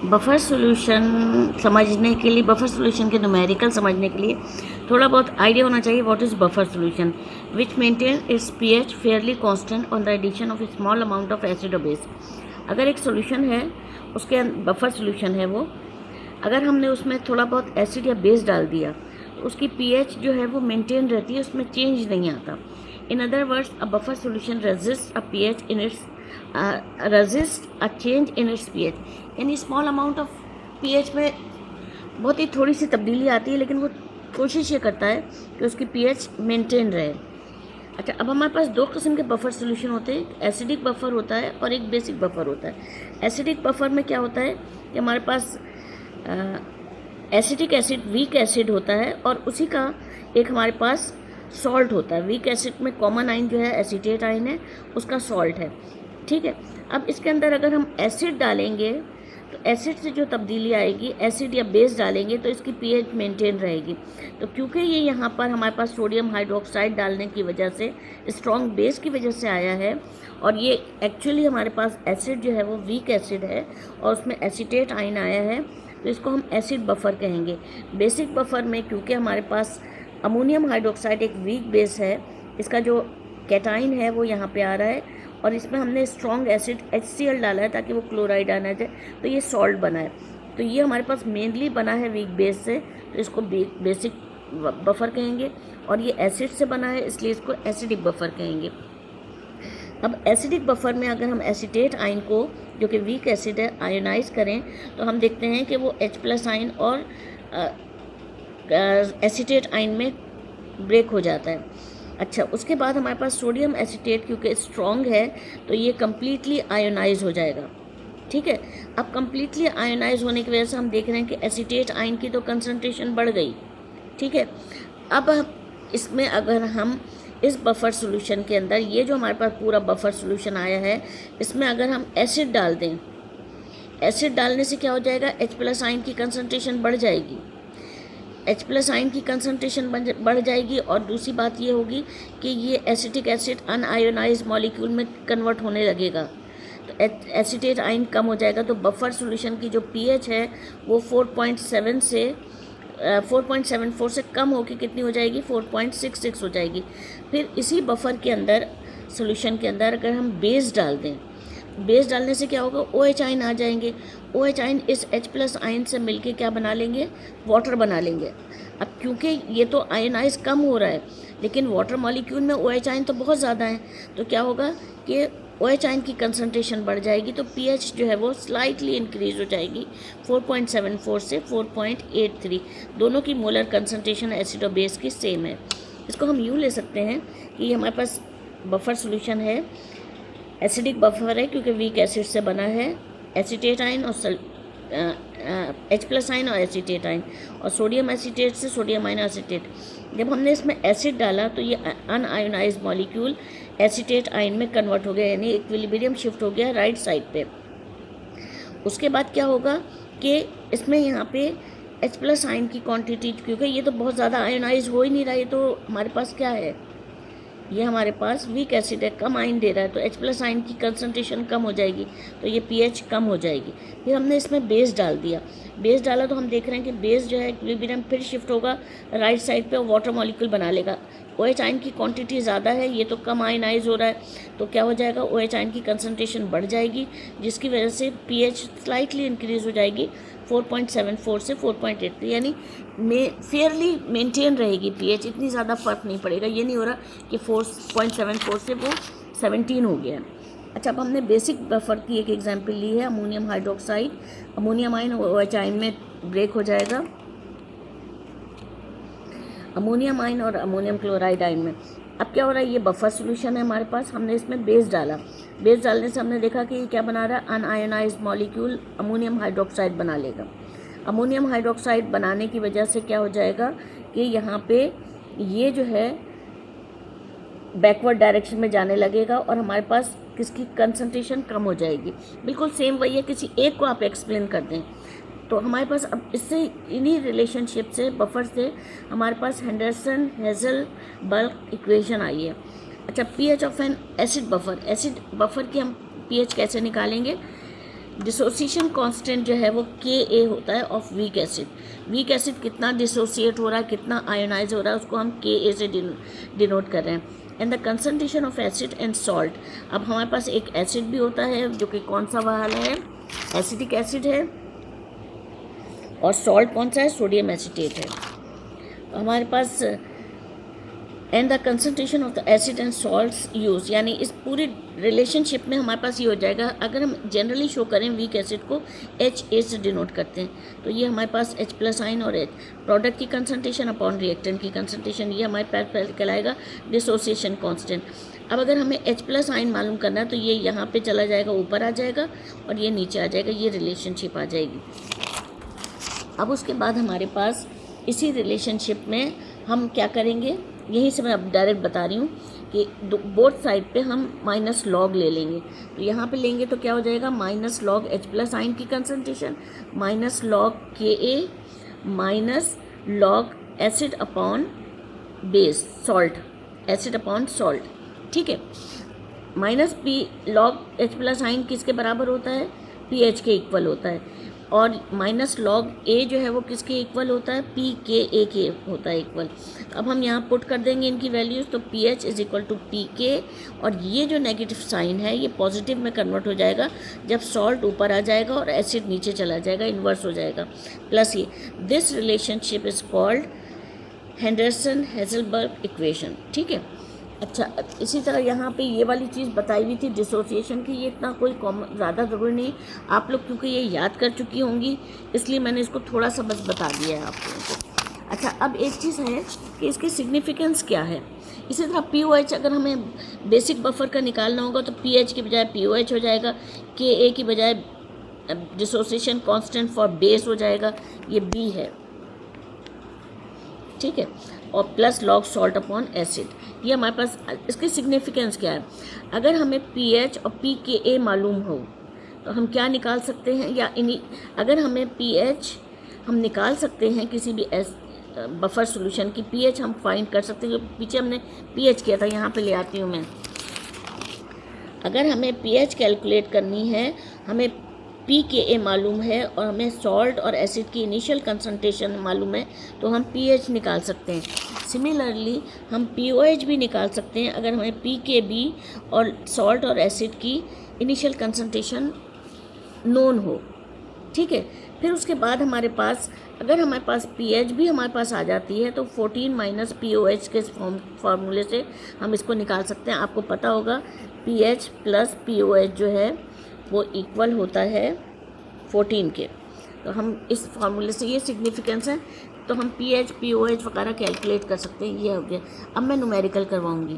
Buffer solution समझने के लिए, बफर सॉल्यूशन के न्यूमेरिकल समझने के लिए थोड़ा बहुत आइडिया होना चाहिए what is buffer solution, which maintain its pH fairly constant on the addition of a small amount of acid और बेस। अगर एक सॉल्यूशन है, उसके बफर सॉल्यूशन है वो, अगर हमने उसमें थोड़ा बहुत एसिड या बेस डाल दिया तो उसकी पीएच जो है वो मेंटेन रहती है, उसमें चेंज नहीं आता। In other words, a buffer solution resist a pH in its resist a change in its pH. यानी स्मॉल अमाउंट ऑफ पीएच में बहुत ही थोड़ी सी तब्दीली आती है, लेकिन वो कोशिश ये करता है कि उसकी पीएच मेंटेन रहे। अच्छा, अब हमारे पास दो किस्म के बफर सॉल्यूशन होते हैं, एसिडिक बफर होता है और एक बेसिक बफर होता है। एसिडिक बफर में क्या होता है कि हमारे पास एसिटिक एसिड, वीक एसिड होता है और उसी का एक हमारे पास सॉल्ट होता है। वीक एसिड में कॉमन आइन जो है एसीटेट आइन है, उसका सॉल्ट है। ठीक है, अब इसके अंदर अगर हम एसिड डालेंगे तो एसिड से जो तब्दीली आएगी, एसिड या बेस डालेंगे तो इसकी पीएच मेंटेन रहेगी। तो क्योंकि ये यहाँ पर हमारे पास सोडियम हाइड्रोक्साइड डालने की वजह से, स्ट्रॉन्ग बेस की वजह से आया है, और ये एक्चुअली हमारे पास एसिड जो है वो वीक एसिड है और उसमें एसीटेट आइन आया है, तो इसको हम एसिड बफर कहेंगे। बेसिक बफर में क्योंकि हमारे पास अमोनियम हाइड्रोक्साइड एक वीक बेस है, इसका जो कैटाइन है वो यहाँ पे आ रहा है और इसमें हमने स्ट्रॉन्ग एसिड HCl डाला है ताकि वो क्लोराइड आना जाए, तो ये सॉल्ट बना है। तो ये हमारे पास मेनली बना है वीक बेस से, तो इसको बेसिक बफर कहेंगे। और ये एसिड से बना है, इसलिए इसको एसिडिक बफर कहेंगे। अब एसिडिक बफर में अगर हम एसीटेट आइन को, जो कि वीक एसिड है, आयोनाइज करें तो हम देखते हैं कि वो H+ आइन और एसीटेट आइन में ब्रेक हो जाता है। अच्छा, उसके बाद हमारे पास सोडियम एसीटेट क्योंकि स्ट्रॉन्ग है तो ये कम्प्लीटली आयोनाइज हो जाएगा। ठीक है, अब कम्प्लीटली आयोनाइज होने की वजह से हम देख रहे हैं कि एसीटेट आइन की तो कंसनट्रेशन बढ़ गई। ठीक है, अब इसमें अगर हम इस बफर सॉल्यूशन के अंदर, ये जो हमारे पास पूरा बफर सॉल्यूशन आया है, इसमें अगर हम एसिड डाल दें, एसिड डालने से क्या हो जाएगा, H+ आइन की कंसनट्रेशन बढ़ जाएगी। H+ आइन की कंसनट्रेशन बढ़ जाएगी और दूसरी बात ये होगी कि ये एसिटिक एसिड अनआयोनाइज मॉलिक्यूल में कन्वर्ट होने लगेगा, तो एसीटेट आइन कम हो जाएगा। तो बफर सॉल्यूशन की जो पीएच है वो 4.7 से 4.74 से कम होकर कितनी हो जाएगी, 4.66 हो जाएगी। फिर इसी बफर के अंदर, सॉल्यूशन के अंदर अगर हम बेस डाल दें, बेस डालने से क्या होगा, OH आइन आ जाएंगे। OH आइन इस H+ आइन से मिलके क्या बना लेंगे, वाटर बना लेंगे। अब क्योंकि ये तो आयनाइज कम हो रहा है, लेकिन वाटर मॉलिक्यूल में OH आइन तो बहुत ज़्यादा है, तो क्या होगा कि OH आइन की कंसनट्रेशन बढ़ जाएगी, तो pH जो है वो स्लाइटली इंक्रीज हो जाएगी 4.74 से 4.83। दोनों की मोलर कंसनट्रेशन एसिड और बेस की सेम है। इसको हम यूँ ले सकते हैं कि ये हमारे पास बफर सॉल्यूशन है, एसिडिक बफर है क्योंकि वीक एसिड से बना है, एसीटेट आइन और H+ आइन और एसीटेट आइन, और सोडियम एसीटेट से सोडियम आइन एसीटेट। जब हमने इसमें एसिड डाला तो ये अनआयोनाइज मॉलिक्यूल एसीटेट आइन में कन्वर्ट हो गया, यानी इक्विलिब्रियम शिफ्ट हो गया राइट साइड पे। उसके बाद क्या होगा कि इसमें यहाँ पे H+ आइन की क्वांटिटी, क्योंकि ये तो बहुत ज़्यादा आयोनाइज हो ही नहीं रहा है, तो हमारे पास क्या है, ये हमारे पास वीक एसिड है, कम आइन दे रहा है, तो H+ आइन की कंसनट्रेशन कम हो जाएगी, तो ये pH कम हो जाएगी। फिर हमने इसमें बेस डाल दिया, बेस डाला तो हम देख रहे हैं कि बेस जो है इक्विलिब्रियम फिर शिफ्ट होगा राइट साइड पे और वाटर मॉलिक्यूल बना लेगा। OH आइन की क्वांटिटी ज़्यादा है, ये तो कम आयनाइज हो रहा है, तो क्या हो जाएगा, OH आइन की कंसनट्रेशन बढ़ जाएगी, जिसकी वजह से pH स्लाइटली इंक्रीज हो जाएगी 4.74 से 4.83, यानी फेयरली मेंटेन रहेगी pH, इतनी ज़्यादा फ़र्क नहीं पड़ेगा। ये नहीं हो रहा कि 4.74 से वो 17 हो गया। अच्छा, अब हमने बेसिक बफर की एक एग्जांपल ली है, अमोनियम हाइड्रोक्साइड, अमोनियम आइन OH आइन में ब्रेक हो जाएगा, अमोनियम आइन और अमोनियम क्लोराइड आइन में। अब क्या हो रहा है, ये बफर सॉल्यूशन है हमारे पास, हमने इसमें बेस डाला, बेस डालने से हमने देखा कि ये क्या बना रहा है, अनआयोनाइज मॉलिक्यूल अमोनियम हाइड्रोक्साइड बना लेगा। अमोनियम हाइड्रोक्साइड बनाने की वजह से क्या हो जाएगा कि यहाँ पे ये जो है बैकवर्ड डायरेक्शन में जाने लगेगा और हमारे पास किसकी कंसंट्रेशन कम हो जाएगी। बिल्कुल सेम वही है, किसी एक को आप एक्सप्लेन कर दें तो हमारे पास अब इससे, इन्हीं रिलेशनशिप से, बफर से हमारे पास हेंडरसन हेज़लबर्ग इक्वेशन आई है। अच्छा, pH of N acid buffer, acid buffer की हम pH कैसे निकालेंगे, डिसोसिएशन कांस्टेंट जो है वो Ka होता है of weak acid. Weak acid कितना डिसोसिएट हो रहा है, कितना आयोनाइज हो रहा है, उसको हम Ka से डिनोट कर रहे हैं। And the concentration of acid and salt. अब हमारे पास एक एसिड भी होता है जो कि कौन सा वाला है, एसिटिक एसिड है, और सॉल्ट कौन सा है, सोडियम एसीटेट है। हमारे पास and the concentration of the acid and salts use, यानी इस पूरे रिलेशनशिप में हमारे पास ये हो जाएगा। अगर हम जनरली शो करें वीक एसिड को HA से डिनोट करते हैं, तो ये हमारे पास H+ आइन और H प्रोडक्ट की कंसनट्रेशन अपॉन रिएक्टेंट की कंसनट्रेशन, ये हमारे पास कहलाएगा डिसोसिएशन कांस्टेंट। अब अगर हमें H+ आइन मालूम करना है तो ये यहाँ पे चला जाएगा, ऊपर आ जाएगा, और ये नीचे आ जाएगा, ये रिलेशनशिप आ जाएगी। अब उसके बाद हमारे पास इसी रिलेशनशिप में हम क्या करेंगे, यहीं से मैं अब डायरेक्ट बता रही हूँ कि बोथ साइड पे हम माइनस लॉग ले लेंगे। तो यहाँ पे लेंगे तो क्या हो जाएगा, माइनस लॉग H+ आइन की concentration minus log Ka minus log acid upon base salt, acid upon salt, ठीक है। माइनस पी लॉग H+ आइन किसके बराबर होता है, pH के इक्वल होता है, और माइनस लॉग A जो है वो किसके इक्वल होता है, pKa के होता है इक्वल। अब हम यहाँ पुट कर देंगे इनकी वैल्यूज़, तो pH is equal to pK, और ये जो नेगेटिव साइन है ये पॉजिटिव में कन्वर्ट हो जाएगा जब सॉल्ट ऊपर आ जाएगा और एसिड नीचे चला जाएगा, इन्वर्स हो जाएगा, प्लस ये। This relationship is called Henderson Hasselbalch equation, ठीक है। अच्छा, इसी तरह यहाँ पे ये वाली चीज़ बताई हुई थी डिसोसिएशन की, ये इतना कोई ज़्यादा ज़रूरी नहीं, आप लोग क्योंकि ये याद कर चुकी होंगी इसलिए मैंने इसको थोड़ा सा बस बता दिया है आप लोगों को। अच्छा, अब एक चीज़ है कि इसकी सिग्निफिकेंस क्या है। इसी तरह POH अगर हमें बेसिक बफर का निकालना होगा तो PH की बजाय POH हो जाएगा, Ka की बजाय डिसोसिएशन कांस्टेंट फॉर बेस हो जाएगा, ये B है, ठीक है, और plus log salt upon acid. ये हमारे पास इसकी सिग्निफिकेंस क्या है। अगर हमें pH और pKa मालूम हो तो हम क्या निकाल सकते हैं, या अगर हमें pH हम निकाल सकते हैं किसी भी बफर सॉल्यूशन की, pH हम फाइंड कर सकते हैं, पीछे हमने pH किया था, यहाँ पे ले आती हूँ मैं। अगर हमें pH कैलकुलेट करनी है, हमें pKa मालूम है और हमें सॉल्ट और एसिड की इनिशियल कंसंट्रेशन मालूम है, तो हम pH निकाल सकते हैं। सिमिलरली हम POH भी निकाल सकते हैं अगर हमें pKb और सॉल्ट और एसिड की इनिशियल कंसंट्रेशन नोन हो, ठीक है। फिर उसके बाद हमारे पास अगर हमारे पास pH भी हमारे पास आ जाती है तो 14 माइनस POH के फार्मूले से हम इसको निकाल सकते हैं। आपको पता होगा pH प्लस POH जो है वो इक्वल होता है 14 के, तो हम इस फार्मूले से, ये सिग्निफिकेंस है, तो हम pH POH वगैरह कैलकुलेट कर सकते हैं। ये हो गया। अब मैं न्यूमेरिकल करवाऊंगी।